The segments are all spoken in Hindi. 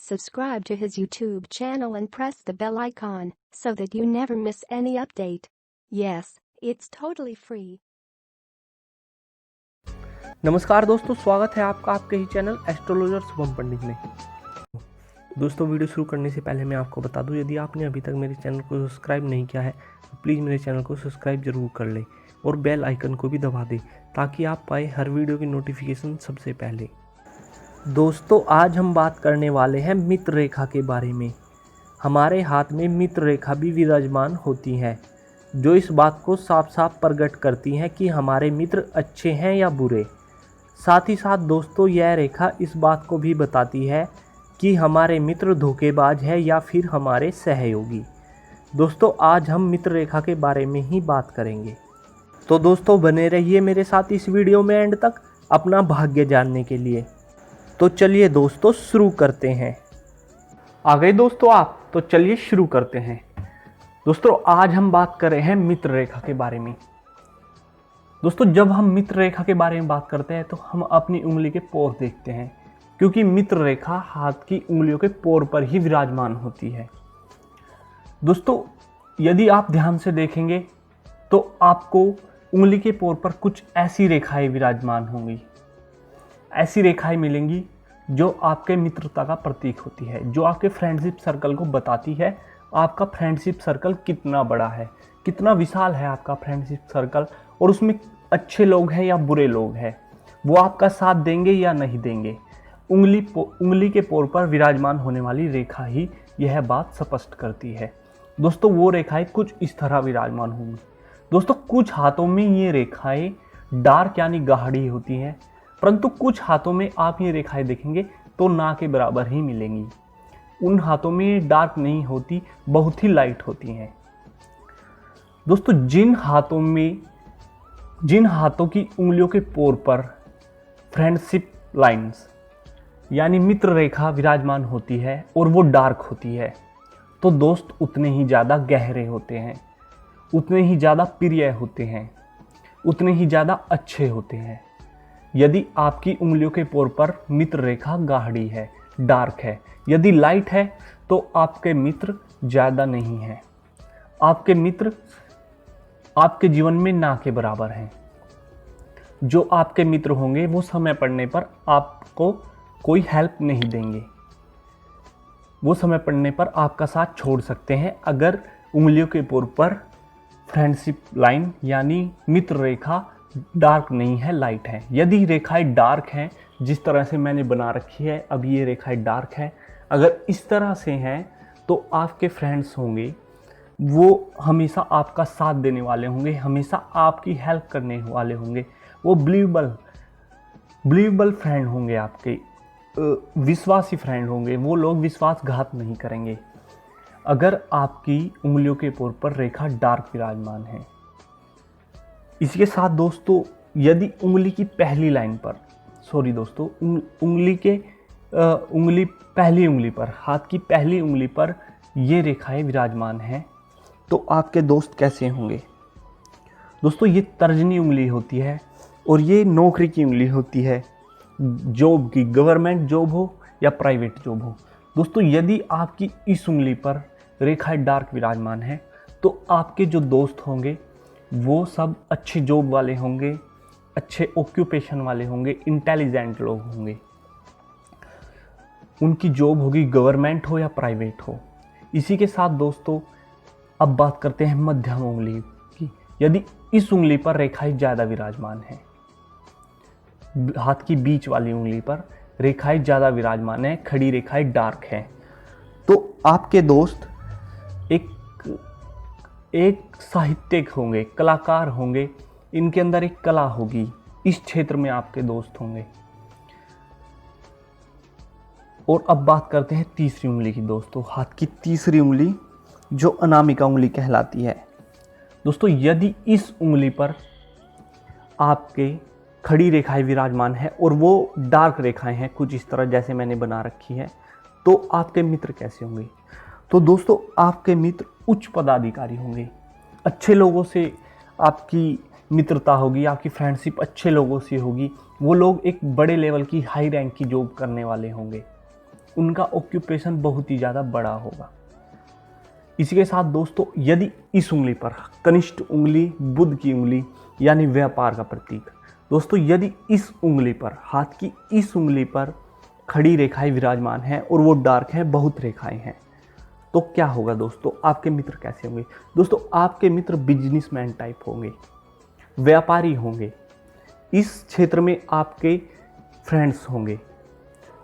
Subscribe to his YouTube channel and press the bell icon so that you never miss any update. Yes, it's totally free. नमस्कार दोस्तों, स्वागत है आपका आपके ही चैनल एस्ट्रोलॉजर शुभम पंडित में। दोस्तों, वीडियो शुरू करने से पहले मैं आपको बता दूं, यदि आपने अभी तक मेरे चैनल को सब्सक्राइब नहीं किया है तो प्लीज़ मेरे चैनल को सब्सक्राइब जरूर कर लें और बेल आइकन को भी दबा दें ताकि आप पाए हर वीडियो की नोटिफिकेशन सबसे पहले। दोस्तों, आज हम बात करने वाले हैं मित्र रेखा के बारे में। हमारे हाथ में मित्र रेखा भी विराजमान होती है जो इस बात को साफ साफ प्रकट करती हैं कि हमारे मित्र अच्छे हैं या बुरे। साथ ही साथ दोस्तों, यह रेखा इस बात को भी बताती है कि हमारे मित्र धोखेबाज है या फिर हमारे सहयोगी। दोस्तों, आज हम मित्र रेखा के बारे में ही बात करेंगे, तो दोस्तों बने रहिए मेरे साथ इस वीडियो में एंड तक अपना भाग्य जानने के लिए। तो चलिए दोस्तों शुरू करते हैं। आ गए दोस्तों आप? तो चलिए शुरू करते हैं। दोस्तों, आज हम बात कर रहे हैं मित्र रेखा के बारे में। दोस्तों, जब हम मित्र रेखा के बारे में बात करते हैं तो हम अपनी उंगली के पोर देखते हैं, क्योंकि मित्र रेखा हाथ की उंगलियों के पोर पर ही विराजमान होती है। दोस्तों, यदि आप ध्यान से देखेंगे तो आपको उंगली के पोर पर कुछ ऐसी रेखाएं विराजमान होंगी, ऐसी रेखाएं मिलेंगी जो आपके मित्रता का प्रतीक होती है, जो आपके फ्रेंडशिप सर्कल को बताती है आपका फ्रेंडशिप सर्कल कितना बड़ा है, कितना विशाल है आपका फ्रेंडशिप सर्कल, और उसमें अच्छे लोग हैं या बुरे लोग हैं, वो आपका साथ देंगे या नहीं देंगे। उंगली के पोर पर विराजमान होने वाली रेखा ही यह बात स्पष्ट करती है। दोस्तों, वो रेखाएं कुछ इस तरह विराजमान होंगी। दोस्तों, कुछ हाथों में ये रेखाएं डार्क यानी गाढ़ी होती हैं, परंतु कुछ हाथों में आप ये रेखाएं देखेंगे तो ना के बराबर ही मिलेंगी। उन हाथों में ये डार्क नहीं होती, बहुत ही लाइट होती हैं। दोस्तों, जिन हाथों की उंगलियों के पोर पर फ्रेंडशिप लाइंस यानी मित्र रेखा विराजमान होती है और वो डार्क होती है, तो दोस्त उतने ही ज़्यादा गहरे होते हैं, उतने ही ज़्यादा प्रिय होते हैं, उतने ही ज़्यादा अच्छे होते हैं। यदि आपकी उंगलियों के पोर पर मित्र रेखा गाढ़ी है, डार्क है, यदि लाइट है, तो आपके मित्र ज़्यादा नहीं हैं। आपके मित्र आपके जीवन में ना के बराबर हैं। जो आपके मित्र होंगे वो समय पड़ने पर आपको कोई हेल्प नहीं देंगे, वो समय पड़ने पर आपका साथ छोड़ सकते हैं अगर उंगलियों के पोर पर फ्रेंडशिप लाइन यानी मित्र रेखा डार्क नहीं है, लाइट है। यदि रेखाएं डार्क हैं, जिस तरह से मैंने बना रखी है, अब ये रेखाएं डार्क है, अगर इस तरह से हैं तो आपके फ्रेंड्स होंगे वो हमेशा आपका साथ देने वाले होंगे, हमेशा आपकी हेल्प करने वाले होंगे, वो बिलीवेबल फ्रेंड होंगे, आपके विश्वासी फ्रेंड होंगे। वो लोग विश्वासघात नहीं करेंगे अगर आपकी उंगलियों के पोर पर रेखा डार्क विराजमान है। इसके साथ दोस्तों, यदि उंगली की पहली लाइन पर पहली उंगली पर, हाथ की पहली उंगली पर ये रेखाएं विराजमान हैं, तो आपके दोस्त कैसे होंगे? दोस्तों, ये तर्जनी उंगली होती है और ये नौकरी की उंगली होती है, जॉब की, गवर्नमेंट जॉब हो या प्राइवेट जॉब हो। दोस्तों, यदि आपकी इस उंगली पर रेखाएं डार्क विराजमान है तो आपके जो दोस्त होंगे वो सब अच्छे जॉब वाले होंगे, अच्छे ऑक्यूपेशन वाले होंगे, इंटेलिजेंट लोग होंगे। उनकी जॉब होगी गवर्नमेंट हो या प्राइवेट हो। इसी के साथ दोस्तों, अब बात करते हैं मध्यम उंगली की। यदि इस उंगली पर रेखाएं ज़्यादा विराजमान हैं, हाथ की बीच वाली उंगली पर रेखाएं ज़्यादा विराजमान हैं, खड़ी रेखाएं डार्क हैं, तो आपके दोस्त एक साहित्यिक होंगे, कलाकार होंगे, इनके अंदर एक कला होगी, इस क्षेत्र में आपके दोस्त होंगे। और अब बात करते हैं तीसरी उंगली की। दोस्तों, हाथ की तीसरी उंगली जो अनामिका उंगली कहलाती है। दोस्तों, यदि इस उंगली पर आपके खड़ी रेखाएं विराजमान है और वो डार्क रेखाएं हैं कुछ इस तरह जैसे मैंने बना रखी है, तो आपके मित्र कैसे होंगे? तो दोस्तों, आपके मित्र उच्च पदाधिकारी होंगे, अच्छे लोगों से आपकी मित्रता होगी, आपकी फ्रेंडशिप अच्छे लोगों से होगी। वो लोग एक बड़े लेवल की हाई रैंक की जॉब करने वाले होंगे, उनका ऑक्यूपेशन बहुत ही ज़्यादा बड़ा होगा। इसी के साथ दोस्तों, यदि इस उंगली पर कनिष्ठ उंगली बुध की उंगली यानी व्यापार का प्रतीक, दोस्तों यदि इस उंगली पर, हाथ की इस उंगली पर खड़ी रेखाएं विराजमान हैं और वो डार्क हैं, बहुत रेखाएं हैं, तो क्या होगा दोस्तों? आपके मित्र कैसे होंगे? दोस्तों आपके मित्र बिजनेसमैन टाइप होंगे, व्यापारी होंगे, इस क्षेत्र में आपके फ्रेंड्स होंगे,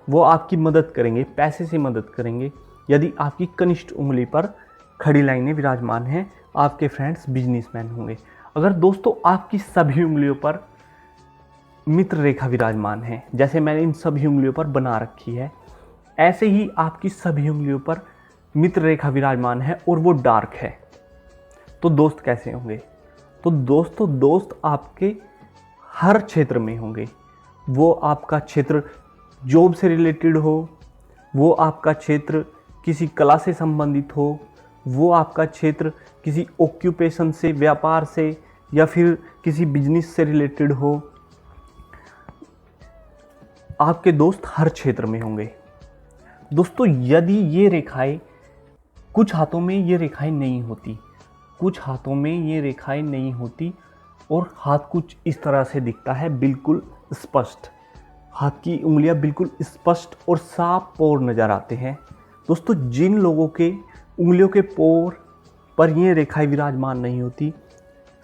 वो आपकी मदद करेंगे, पैसे से मदद करेंगे। यदि आपकी कनिष्ठ उंगली पर खड़ी लाइनें विराजमान हैं, आपके फ्रेंड्स बिजनेसमैन होंगे। अगर दोस्तों आपकी सभी उंगलियों पर मित्र रेखा विराजमान है, जैसे मैंने इन सभी उंगलियों पर बना रखी है, ऐसे ही आपकी सभी उंगलियों पर मित्र रेखा विराजमान है और वो डार्क है, तो दोस्त कैसे होंगे? तो दोस्तों दोस्त आपके हर क्षेत्र में होंगे। वो आपका क्षेत्र जॉब से रिलेटेड हो, वो आपका क्षेत्र किसी कला से संबंधित हो, वो आपका क्षेत्र किसी ऑक्यूपेशन से, व्यापार से, या फिर किसी बिजनेस से रिलेटेड हो, आपके दोस्त हर क्षेत्र में होंगे। दोस्तों यदि ये रेखाएं, कुछ हाथों में ये रेखाएं नहीं होती, कुछ हाथों में ये रेखाएं नहीं होती और हाथ कुछ इस तरह से दिखता है, बिल्कुल स्पष्ट, हाथ की उंगलियां बिल्कुल स्पष्ट और साफ पोर नज़र आते हैं। दोस्तों जिन लोगों के उंगलियों के पोर पर ये रेखाएं विराजमान नहीं होती,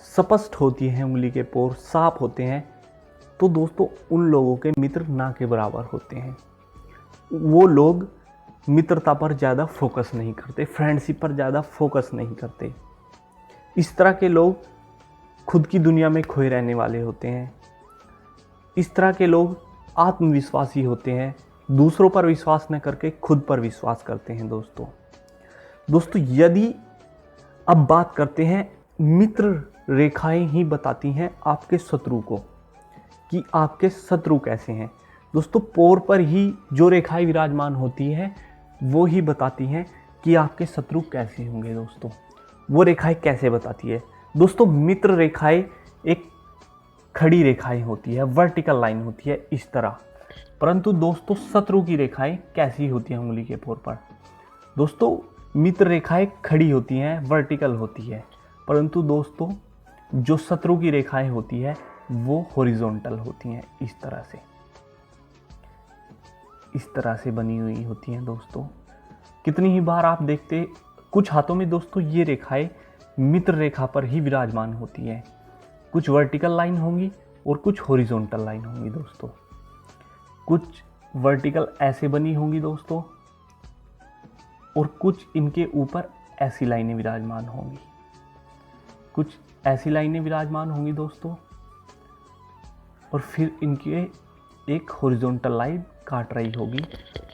स्पष्ट होती हैं, उंगली के पोर साफ होते हैं, तो दोस्तों उन लोगों के मित्र ना के बराबर होते हैं। वो लोग मित्रता पर ज़्यादा फोकस नहीं करते, फ्रेंडशिप पर ज़्यादा फोकस नहीं करते। इस तरह के लोग खुद की दुनिया में खोए रहने वाले होते हैं। इस तरह के लोग आत्मविश्वासी होते हैं, दूसरों पर विश्वास न करके खुद पर विश्वास करते हैं। दोस्तों यदि अब बात करते हैं, मित्र रेखाएं ही बताती हैं आपके शत्रु को कि आपके शत्रु कैसे हैं। दोस्तों पोर पर ही जो रेखाएं विराजमान होती हैं वो ही बताती हैं कि आपके शत्रु कैसे होंगे। दोस्तों वो रेखाएं कैसे बताती है? दोस्तों मित्र रेखाएं एक खड़ी रेखाएं होती है, वर्टिकल लाइन होती है इस तरह, परंतु दोस्तों शत्रु की रेखाएं कैसी होती हैं उंगली के पोर पर? दोस्तों मित्र रेखाएं खड़ी होती हैं, वर्टिकल होती है, परंतु दोस्तों जो शत्रु की रेखाएं होती है वो हॉरिजॉन्टल होती हैं, इस तरह से बनी हुई होती हैं। दोस्तों कितनी ही बार आप देखते, कुछ हाथों में दोस्तों ये रेखाएं मित्र रेखा पर ही विराजमान होती हैं, कुछ वर्टिकल लाइन होंगी और कुछ हॉरिजॉन्टल लाइन होंगी। दोस्तों कुछ वर्टिकल ऐसे बनी होंगी दोस्तों, और कुछ इनके ऊपर ऐसी लाइनें विराजमान होंगी, कुछ ऐसी लाइनें विराजमान होंगी दोस्तों, और फिर इनके एक हॉरिजॉन्टल लाइन काट रही होगी,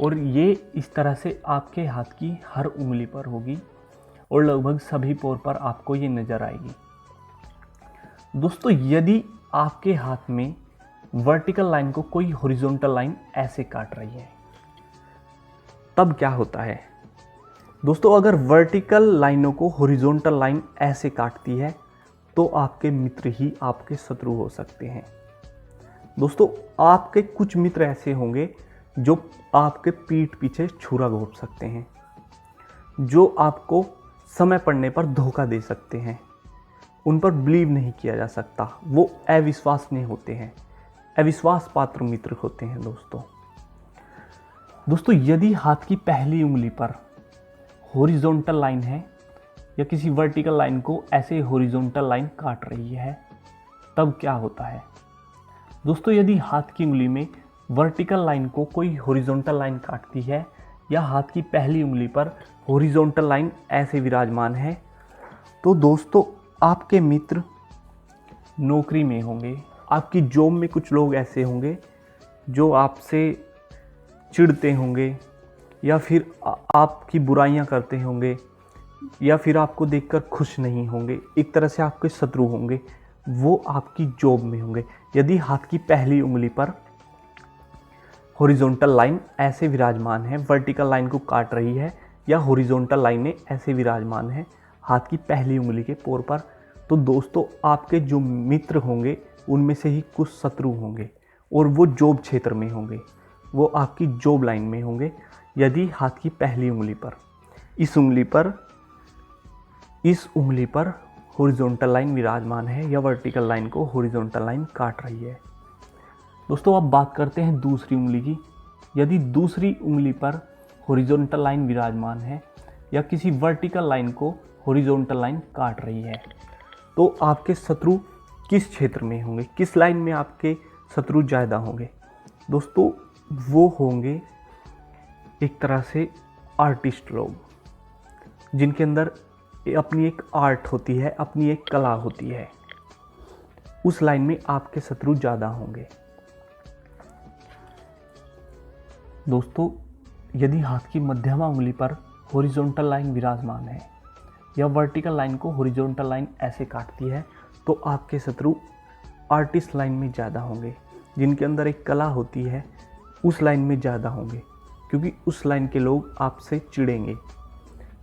और ये इस तरह से आपके हाथ की हर उंगली पर होगी और लगभग सभी पोर पर आपको ये नज़र आएगी। दोस्तों यदि आपके हाथ में वर्टिकल लाइन को कोई हॉरिजॉन्टल लाइन ऐसे काट रही है, तब क्या होता है? दोस्तों अगर वर्टिकल लाइनों को हॉरिजॉन्टल लाइन ऐसे काटती है तो आपके मित्र ही आपके शत्रु हो सकते हैं। दोस्तों आपके कुछ मित्र ऐसे होंगे जो आपके पीठ पीछे छुरा घोंप सकते हैं, जो आपको समय पड़ने पर धोखा दे सकते हैं, उन पर बिलीव नहीं किया जा सकता, वो अविश्वसनीय होते हैं, अविश्वास पात्र मित्र होते हैं। दोस्तों यदि हाथ की पहली उंगली पर हॉरिजॉन्टल लाइन है या किसी वर्टिकल लाइन को ऐसे हॉरिजॉन्टल लाइन काट रही है, तब क्या होता है? दोस्तों यदि हाथ की उंगली में वर्टिकल लाइन को कोई हॉरिजॉन्टल लाइन काटती है या हाथ की पहली उंगली पर हॉरिजॉन्टल लाइन ऐसे विराजमान है, तो दोस्तों आपके मित्र नौकरी में होंगे, आपकी जॉब में कुछ लोग ऐसे होंगे जो आपसे चिढ़ते होंगे या फिर आपकी बुराइयां करते होंगे या फिर आपको देखकर खुश नहीं होंगे, एक तरह से आपके शत्रु होंगे, वो आपकी जॉब में होंगे। यदि हाथ की पहली उंगली पर हॉरिजॉन्टल लाइन ऐसे विराजमान है, वर्टिकल लाइन को काट रही है, या हॉरिजॉन्टल लाइनें ऐसे विराजमान है हाथ की पहली उंगली के पोर पर, तो दोस्तों आपके जो मित्र होंगे उनमें से ही कुछ शत्रु होंगे और वो जॉब क्षेत्र में होंगे। वो आपकी जॉब लाइन में होंगे। यदि हाथ की पहली उंगली पर इस उंगली पर हॉरिजॉन्टल लाइन विराजमान है या वर्टिकल लाइन को हॉरिजॉन्टल लाइन काट रही है। दोस्तों अब बात करते हैं दूसरी उंगली की। यदि दूसरी उंगली पर हॉरिजॉन्टल लाइन विराजमान है या किसी वर्टिकल लाइन को हॉरिजॉन्टल लाइन काट रही है, तो आपके शत्रु किस क्षेत्र में होंगे, किस लाइन में आपके शत्रु ज़्यादा होंगे। दोस्तों वो होंगे एक तरह से आर्टिस्ट लोग, जिनके अंदर अपनी एक आर्ट होती है, अपनी एक कला होती है। उस लाइन में आपके शत्रु ज़्यादा होंगे। दोस्तों यदि हाथ की मध्यमा उंगली पर हॉरिजॉन्टल लाइन विराजमान है या वर्टिकल लाइन को हॉरिजॉन्टल लाइन ऐसे काटती है, तो आपके शत्रु आर्टिस्ट लाइन में ज़्यादा होंगे, जिनके अंदर एक कला होती है, उस लाइन में ज़्यादा होंगे। क्योंकि उस लाइन के लोग आपसे चिढ़ेंगे,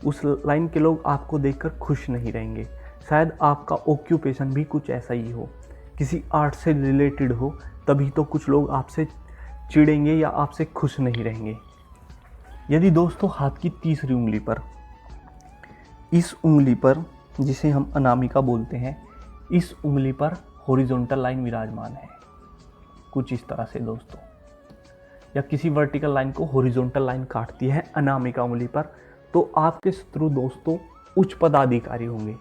उस लाइन के लोग आपको देखकर खुश नहीं रहेंगे। शायद आपका ऑक्यूपेशन भी कुछ ऐसा ही हो, किसी आर्ट से रिलेटेड हो, तभी तो कुछ लोग आपसे चिढ़ेंगे या आपसे खुश नहीं रहेंगे। यदि दोस्तों हाथ की तीसरी उंगली पर, इस उंगली पर जिसे हम अनामिका बोलते हैं, इस उंगली पर हॉरिजॉन्टल लाइन विराजमान है कुछ इस तरह से दोस्तों, या किसी वर्टिकल लाइन को हॉरिजॉन्टल लाइन काटती है अनामिका उंगली पर, तो आपके शत्रु दोस्तों उच्च पदाधिकारी होंगे।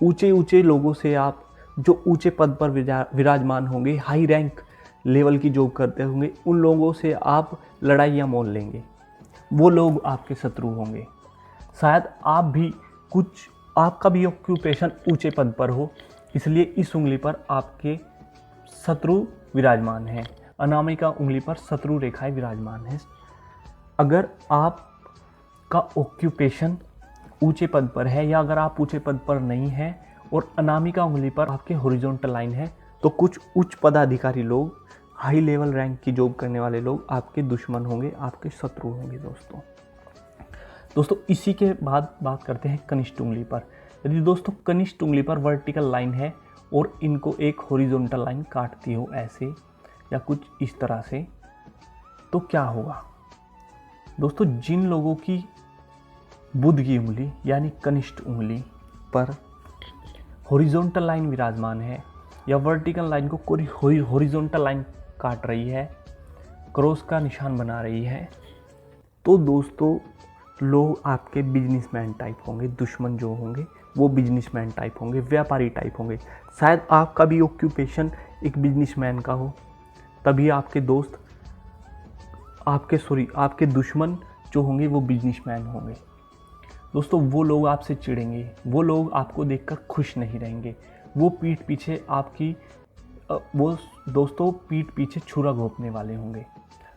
ऊंचे ऊंचे लोगों से, आप जो ऊंचे पद पर विराजमान होंगे, हाई रैंक लेवल की जॉब करते होंगे, उन लोगों से आप लड़ाइयाँ मोल लेंगे। वो लोग आपके शत्रु होंगे। शायद आपका भी ऑक्यूपेशन ऊंचे पद पर हो, इसलिए इस उंगली पर आपके शत्रु विराजमान हैं। अनामिका उंगली पर शत्रु रेखाएं विराजमान हैं। अगर आपका ऑक्यूपेशन ऊंचे पद पर है या अगर आप ऊंचे पद पर नहीं हैं और अनामिका उंगली पर आपके हॉरिजॉन्टल लाइन है, तो कुछ उच्च पदाधिकारी लोग, हाई लेवल रैंक की जॉब करने वाले लोग आपके दुश्मन होंगे, आपके शत्रु होंगे दोस्तों इसी के बाद बात करते हैं कनिष्ठ उंगली पर। यदि दोस्तों कनिष्ठ उंगली पर वर्टिकल लाइन है और इनको एक हॉरिजॉन्टल लाइन काटती हो ऐसे या कुछ इस तरह से, तो क्या होगा। दोस्तों जिन लोगों की बुध की उंगली यानी कनिष्ठ उंगली पर हॉरिजॉन्टल लाइन विराजमान है या वर्टिकल लाइन को कोई हॉरिजॉन्टल लाइन काट रही है, क्रॉस का निशान बना रही है, तो दोस्तों लोग आपके बिजनेसमैन टाइप होंगे। दुश्मन जो होंगे वो बिजनेसमैन टाइप होंगे, व्यापारी टाइप होंगे। शायद आपका भी ऑक्यूपेशन एक बिजनेसमैन का हो, तभी आपके दोस्त आपके दुश्मन जो होंगे वो बिजनेसमैन होंगे। दोस्तों वो लोग आपसे चिढ़ेंगे, वो लोग आपको देखकर खुश नहीं रहेंगे, वो पीठ पीछे छुरा घोंपने वाले होंगे,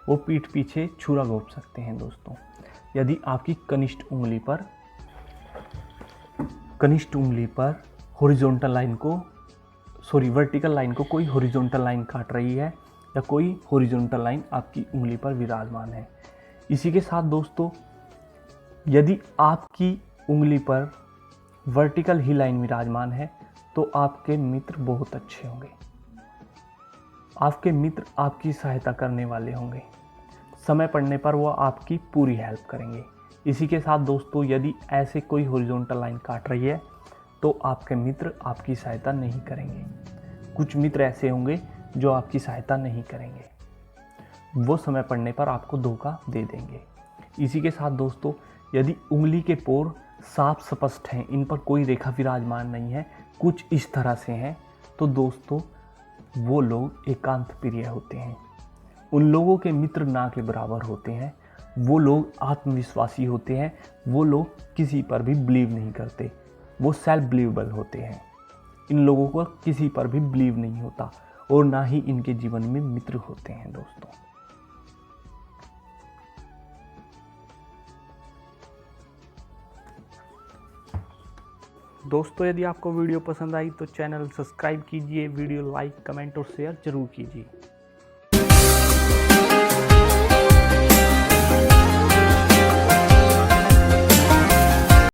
वो पीठ पीछे छुरा घोंप सकते हैं दोस्तों। यदि आपकी कनिष्ठ उंगली पर वर्टिकल लाइन को कोई हॉरिजॉन्टल लाइन काट रही है या कोई हॉरिजॉन्टल लाइन आपकी उंगली पर विराजमान है। इसी के साथ दोस्तों यदि आपकी उंगली पर वर्टिकल ही लाइन विराजमान है, तो आपके मित्र बहुत अच्छे होंगे। आपके मित्र आपकी सहायता करने वाले होंगे, समय पड़ने पर वो आपकी पूरी हेल्प करेंगे। इसी के साथ दोस्तों यदि ऐसे कोई हॉरिजॉन्टल लाइन काट रही है, तो आपके मित्र आपकी सहायता नहीं करेंगे। कुछ मित्र ऐसे होंगे जो आपकी सहायता नहीं करेंगे, वो समय पड़ने पर आपको धोखा दे देंगे। इसी के साथ दोस्तों यदि उंगली के पोर साफ स्पष्ट हैं, इन पर कोई रेखा विराजमान नहीं है, कुछ इस तरह से हैं, तो दोस्तों वो लोग एकांत प्रिय होते हैं। उन लोगों के मित्र ना के बराबर होते हैं। वो लोग आत्मविश्वासी होते हैं, वो लोग किसी पर भी बिलीव नहीं करते, वो सेल्फ बिलीवेबल होते हैं। इन लोगों को किसी पर भी बिलीव नहीं होता और ना ही इनके जीवन में मित्र होते हैं दोस्तों यदि आपको वीडियो पसंद आई तो चैनल सब्सक्राइब कीजिए, वीडियो लाइक, कमेंट और शेयर जरूर कीजिए।